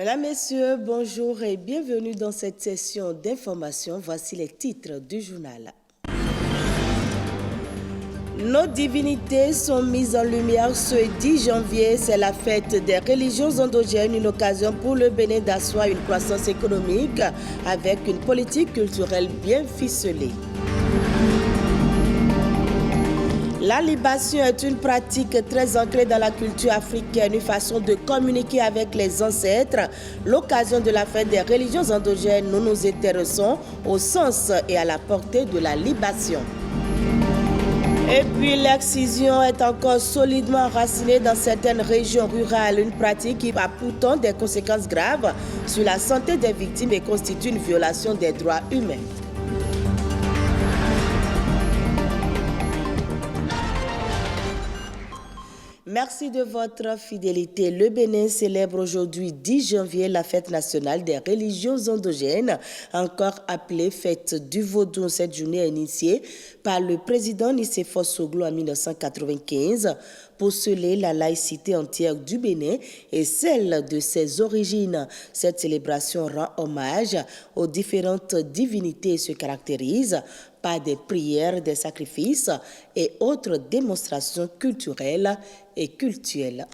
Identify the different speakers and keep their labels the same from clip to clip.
Speaker 1: Mesdames, Messieurs, bonjour et bienvenue dans cette session d'information. Voici les titres du journal. Nos divinités sont mises en lumière ce 10 janvier. C'est la fête des religions endogènes, une occasion pour le Bénin d'asseoir une croissance économique avec une politique culturelle bien ficelée. La libation est une pratique très ancrée dans la culture africaine, une façon de communiquer avec les ancêtres. L'occasion de la fête des religions endogènes, nous nous intéressons au sens et à la portée de la libation. Et puis l'excision est encore solidement enracinée dans certaines régions rurales, une pratique qui a pourtant des conséquences graves sur la santé des victimes et constitue une violation des droits humains. Merci de votre fidélité. Le Bénin célèbre aujourd'hui 10 janvier la fête nationale des religions endogènes, encore appelée fête du Vaudou. Cette journée est initiée par le président Nicéphore Soglo en 1995 pour sceller la laïcité entière du Bénin et celle de ses origines. Cette célébration rend hommage aux différentes divinités et se caractérise par des prières, des sacrifices et autres démonstrations culturelles et cultuelles.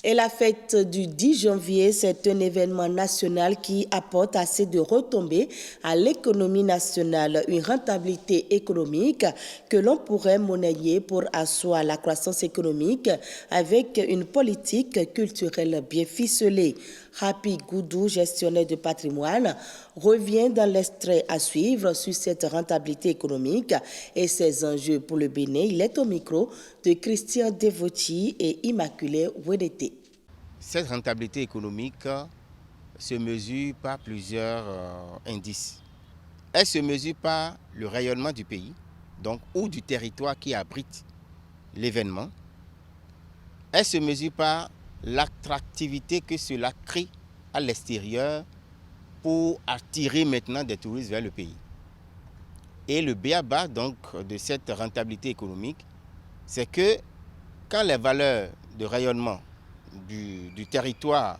Speaker 1: Et la fête du 10 janvier, c'est un événement national qui apporte assez de retombées à l'économie nationale, une rentabilité économique que l'on pourrait monnayer pour asseoir la croissance économique avec une politique culturelle bien ficelée. Rapi Goudou, gestionnaire de patrimoine, revient dans l'extrait à suivre sur cette rentabilité économique et ses enjeux pour le Bénin. Il est au micro de Christian Devoti et Immaculée Wedete.
Speaker 2: Cette rentabilité économique se mesure par plusieurs indices. Elle se mesure par le rayonnement du pays, donc ou du territoire qui abrite l'événement. Elle se mesure par l'attractivité que cela crée à l'extérieur pour attirer maintenant des touristes vers le pays. Et le b.a.-ba donc de cette rentabilité économique, c'est que quand les valeurs de rayonnement du territoire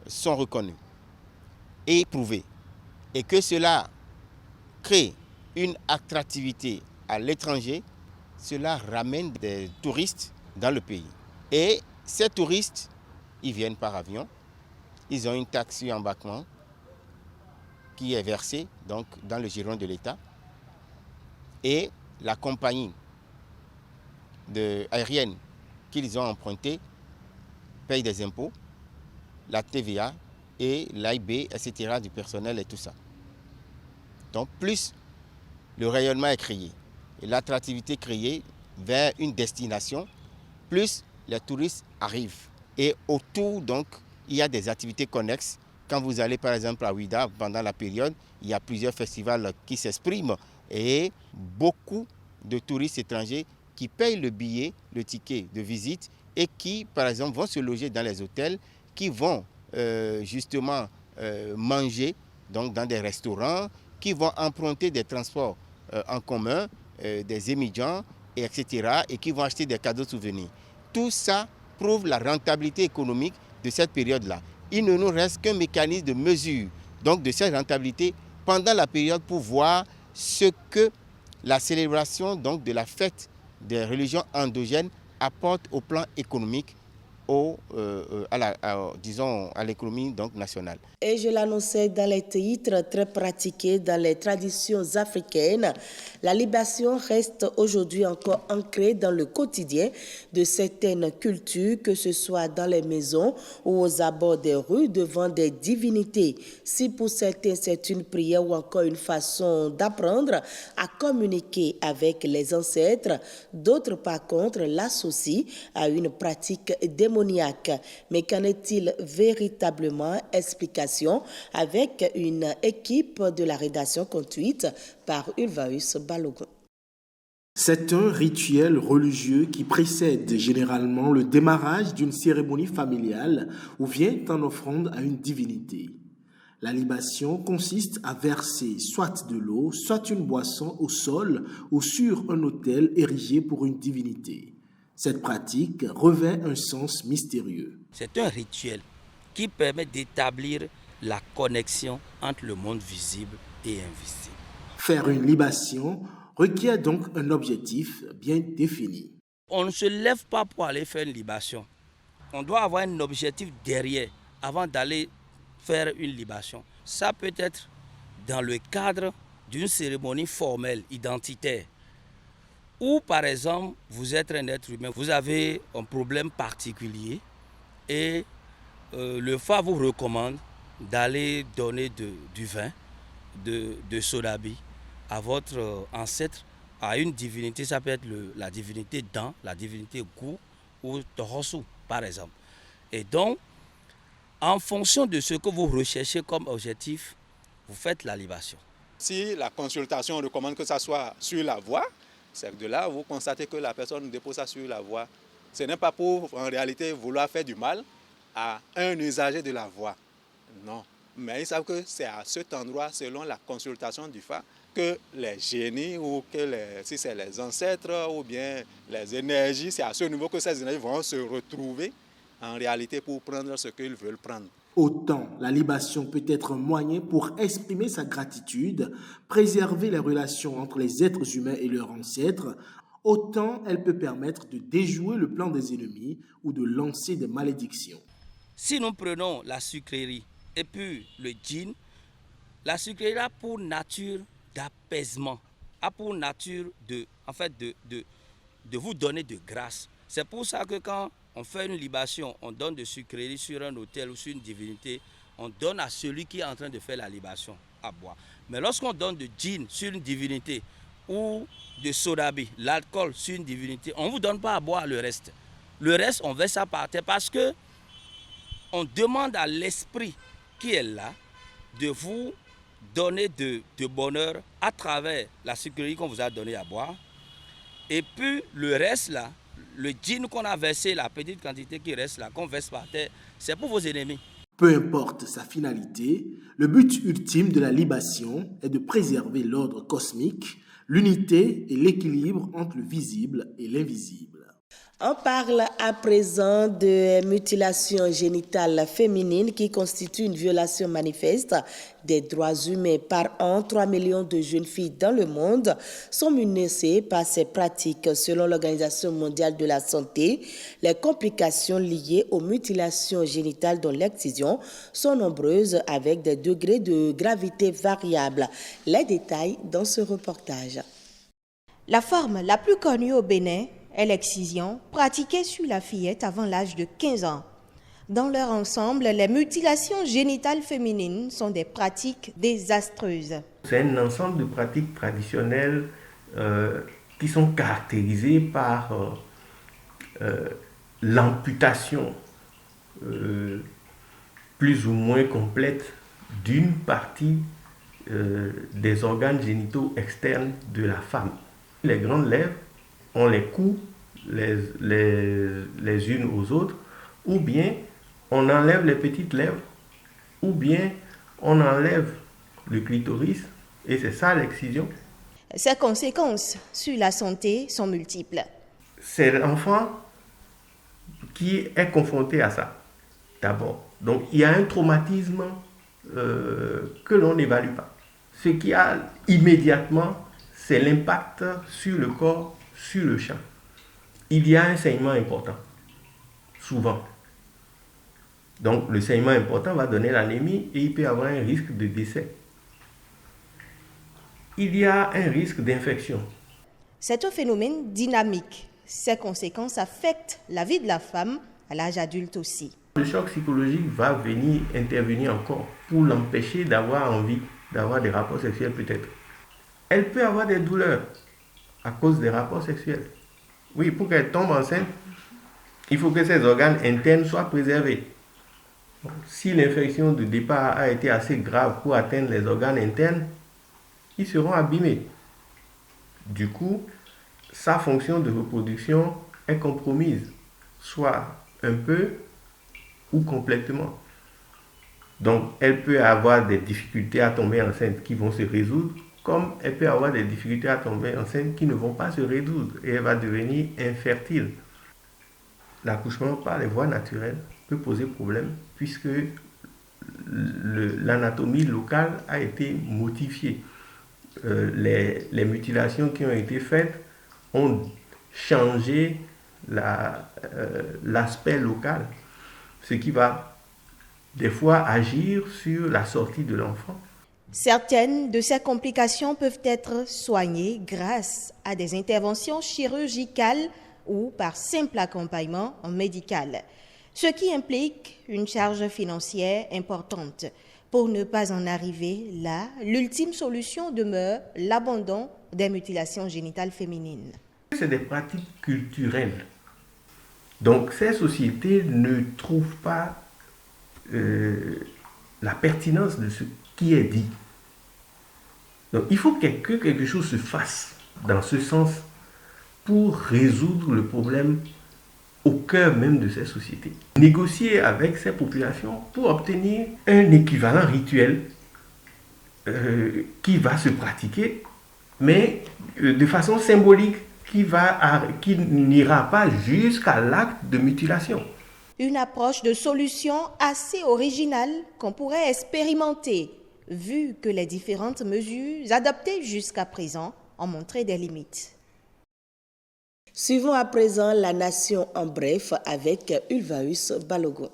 Speaker 2: sont reconnues et prouvées, et que cela crée une attractivité à l'étranger, cela ramène des touristes dans le pays. Et ces touristes, ils viennent par avion, ils ont une taxe sur embarquement qui est versée donc, dans le giron de l'État. Et la compagnie aérienne qu'ils ont empruntée paye des impôts, la TVA et l'AIB, etc., du personnel et tout ça. Donc plus le rayonnement est créé et l'attractivité créée vers une destination, plus les touristes arrivent. Et autour, donc, il y a des activités connexes. Quand vous allez par exemple à Ouida, pendant la période, il y a plusieurs festivals qui s'expriment et beaucoup de touristes étrangers qui payent le billet, le ticket de visite et qui, par exemple, vont se loger dans les hôtels, qui vont justement manger donc, dans des restaurants, qui vont emprunter des transports en commun, des émigrants, etc., et qui vont acheter des cadeaux souvenirs. Tout ça prouve la rentabilité économique de cette période-là. Il ne nous reste qu'un mécanisme de mesure donc, de cette rentabilité pendant la période pour voir ce que la célébration donc, de la fête des religions endogènes apporte au plan économique à l'économie donc nationale.
Speaker 1: Et je l'annonçais dans les titres très pratiqués dans les traditions africaines, la libation reste aujourd'hui encore ancrée dans le quotidien de certaines cultures, que ce soit dans les maisons ou aux abords des rues devant des divinités. Si pour certains c'est une prière ou encore une façon d'apprendre à communiquer avec les ancêtres, d'autres par contre l'associent à une pratique démoniaque. Mais qu'en est-il véritablement? Explication avec une équipe de la rédaction conduite par Ulvaeus Balogun.
Speaker 3: C'est un rituel religieux qui précède généralement le démarrage d'une cérémonie familiale ou vient en offrande à une divinité. La libation consiste à verser soit de l'eau, soit une boisson au sol ou sur un autel érigé pour une divinité. Cette pratique revêt un sens mystérieux.
Speaker 4: C'est un rituel qui permet d'établir la connexion entre le monde visible et invisible.
Speaker 3: Faire une libation requiert donc un objectif bien défini.
Speaker 4: On ne se lève pas pour aller faire une libation. On doit avoir un objectif derrière avant d'aller faire une libation. Ça peut être dans le cadre d'une cérémonie formelle, identitaire. Ou par exemple, vous êtes un être humain, vous avez un problème particulier et le FA vous recommande d'aller donner du vin, de sodabi à votre ancêtre, à une divinité. Ça peut être la divinité Dan, la divinité Gu ou Torosu par exemple. Et donc, en fonction de ce que vous recherchez comme objectif, vous faites la libation.
Speaker 5: Si la consultation recommande que ça soit sur la voie, c'est de là vous constatez que la personne dépose ça sur la voie. Ce n'est pas pour, en réalité, vouloir faire du mal à un usager de la voie. Non. Mais ils savent que c'est à cet endroit, selon la consultation du FA, que les génies ou si c'est les ancêtres ou bien les énergies, c'est à ce niveau que ces énergies vont se retrouver en réalité pour prendre ce qu'ils veulent prendre.
Speaker 3: Autant la libation peut être un moyen pour exprimer sa gratitude, préserver les relations entre les êtres humains et leurs ancêtres, autant elle peut permettre de déjouer le plan des ennemis ou de lancer des malédictions.
Speaker 4: Si nous prenons la sucrerie et puis le djinn, la sucrerie a pour nature d'apaisement, a pour nature de vous donner de grâce. C'est pour ça que quand on fait une libation, on donne de sucrerie sur un autel ou sur une divinité, on donne à celui qui est en train de faire la libation à boire. Mais lorsqu'on donne de djinn sur une divinité ou de sodabi, l'alcool sur une divinité, on ne vous donne pas à boire le reste. Le reste, on verse ça par terre parce que on demande à l'esprit qui est là de vous donner de bonheur à travers la sucrerie qu'on vous a donnée à boire. Et puis le reste là, le djinn qu'on a versé, la petite quantité qui reste là, qu'on verse par terre, c'est pour vos ennemis.
Speaker 3: Peu importe sa finalité, le but ultime de la libation est de préserver l'ordre cosmique, l'unité et l'équilibre entre le visible et l'invisible.
Speaker 1: On parle à présent de mutilation génitale féminine qui constitue une violation manifeste des droits humains. Par an, 3 millions de jeunes filles dans le monde sont menacées par ces pratiques. Selon l'Organisation mondiale de la santé, les complications liées aux mutilations génitales dont l'excision sont nombreuses avec des degrés de gravité variables. Les détails dans ce reportage.
Speaker 6: La forme la plus connue au Bénin est l'excision, pratiquée sur la fillette avant l'âge de 15 ans. Dans leur ensemble, les mutilations génitales féminines sont des pratiques désastreuses.
Speaker 7: C'est un ensemble de pratiques traditionnelles qui sont caractérisées par l'amputation plus ou moins complète d'une partie des organes génitaux externes de la femme. Les grandes lèvres, on les coud les unes aux autres, ou bien on enlève les petites lèvres, ou bien on enlève le clitoris, et c'est ça l'excision.
Speaker 6: Ses conséquences sur la santé sont multiples.
Speaker 7: C'est l'enfant qui est confronté à ça, d'abord. Donc il y a un traumatisme que l'on n'évalue pas. Ce qu'il y a immédiatement, c'est l'impact sur le corps, sur le champ. Il y a un saignement important, souvent. Donc le saignement important va donner l'anémie et il peut y avoir un risque de décès. Il y a un risque d'infection.
Speaker 6: C'est un phénomène dynamique. Ses conséquences affectent la vie de la femme à l'âge adulte aussi.
Speaker 7: Le choc psychologique va venir intervenir encore pour l'empêcher d'avoir envie d'avoir des rapports sexuels peut-être. Elle peut avoir des douleurs à cause des rapports sexuels. Oui, pour qu'elle tombe enceinte, il faut que ses organes internes soient préservés. Donc, si l'infection de départ a été assez grave pour atteindre les organes internes, ils seront abîmés. Du coup, sa fonction de reproduction est compromise, soit un peu ou complètement. Donc, elle peut avoir des difficultés à tomber enceinte qui vont se résoudre, comme elle peut avoir des difficultés à tomber enceinte qui ne vont pas se résoudre et elle va devenir infertile. L'accouchement par les voies naturelles peut poser problème puisque l'anatomie locale a été modifiée. Les mutilations qui ont été faites ont changé l'aspect local, ce qui va des fois agir sur la sortie de l'enfant.
Speaker 6: Certaines de ces complications peuvent être soignées grâce à des interventions chirurgicales ou par simple accompagnement médical, ce qui implique une charge financière importante. Pour ne pas en arriver là, l'ultime solution demeure l'abandon des mutilations génitales féminines.
Speaker 7: C'est des pratiques culturelles. Donc ces sociétés ne trouvent pas la pertinence de ce qui est dit. Donc il faut que quelque chose se fasse dans ce sens pour résoudre le problème au cœur même de ces sociétés. Négocier avec ces populations pour obtenir un équivalent rituel qui va se pratiquer, mais de façon symbolique, qui n'ira pas jusqu'à l'acte de mutilation.
Speaker 6: Une approche de solution assez originale qu'on pourrait expérimenter, vu que les différentes mesures adoptées jusqu'à présent ont montré des limites.
Speaker 1: Suivons à présent la nation en bref avec Ulvaeus Balogun.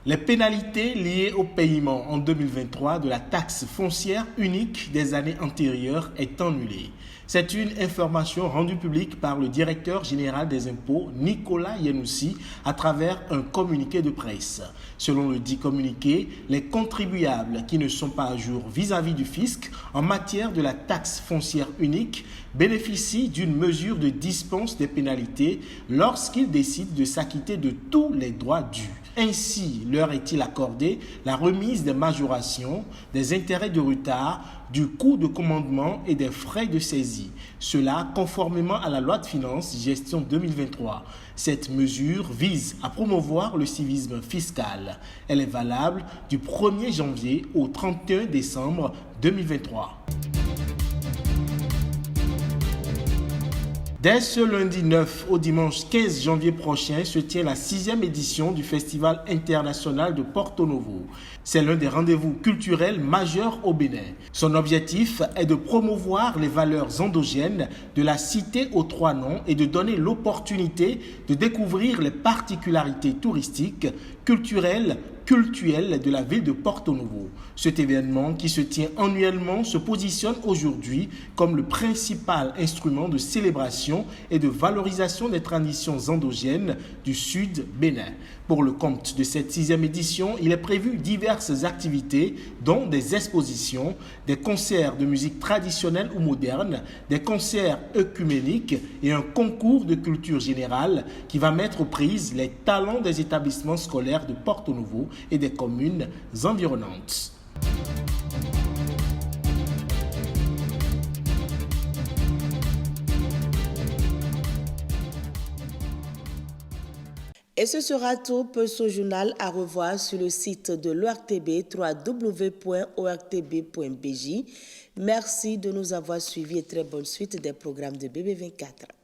Speaker 3: Les pénalités liées au paiement en 2023 de la taxe foncière unique des années antérieures est annulée. C'est une information rendue publique par le directeur général des impôts, Nicolas Yanoussi, à travers un communiqué de presse. Selon le dit communiqué, les contribuables qui ne sont pas à jour vis-à-vis du fisc en matière de la taxe foncière unique bénéficient d'une mesure de dispense des pénalités lorsqu'ils décident de s'acquitter de tous les droits dus. Ainsi, leur est-il accordé la remise des majorations, des intérêts de retard, du coût de commandement et des frais de saisie. Cela conformément à la loi de finances gestion 2023. Cette mesure vise à promouvoir le civisme fiscal. Elle est valable du 1er janvier au 31 décembre 2023. Dès ce lundi 9 au dimanche 15 janvier prochain se tient la 6e édition du Festival international de Porto Novo. C'est l'un des rendez-vous culturels majeurs au Bénin. Son objectif est de promouvoir les valeurs endogènes de la cité aux 3 noms et de donner l'opportunité de découvrir les particularités touristiques, culturelles de la ville de Porto Novo. Cet événement qui se tient annuellement se positionne aujourd'hui comme le principal instrument de célébration et de valorisation des traditions endogènes du Sud Bénin. Pour le compte de cette 6e édition, il est prévu diverses activités, dont des expositions, des concerts de musique traditionnelle ou moderne, des concerts œcuméniques et un concours de culture générale qui va mettre aux prises les talents des établissements scolaires de Porto Novo et des communes environnantes.
Speaker 1: Et ce sera tout pour ce journal à revoir sur le site de l'ORTB, www.ortb.bj. Merci de nous avoir suivis et très bonne suite des programmes de BB24.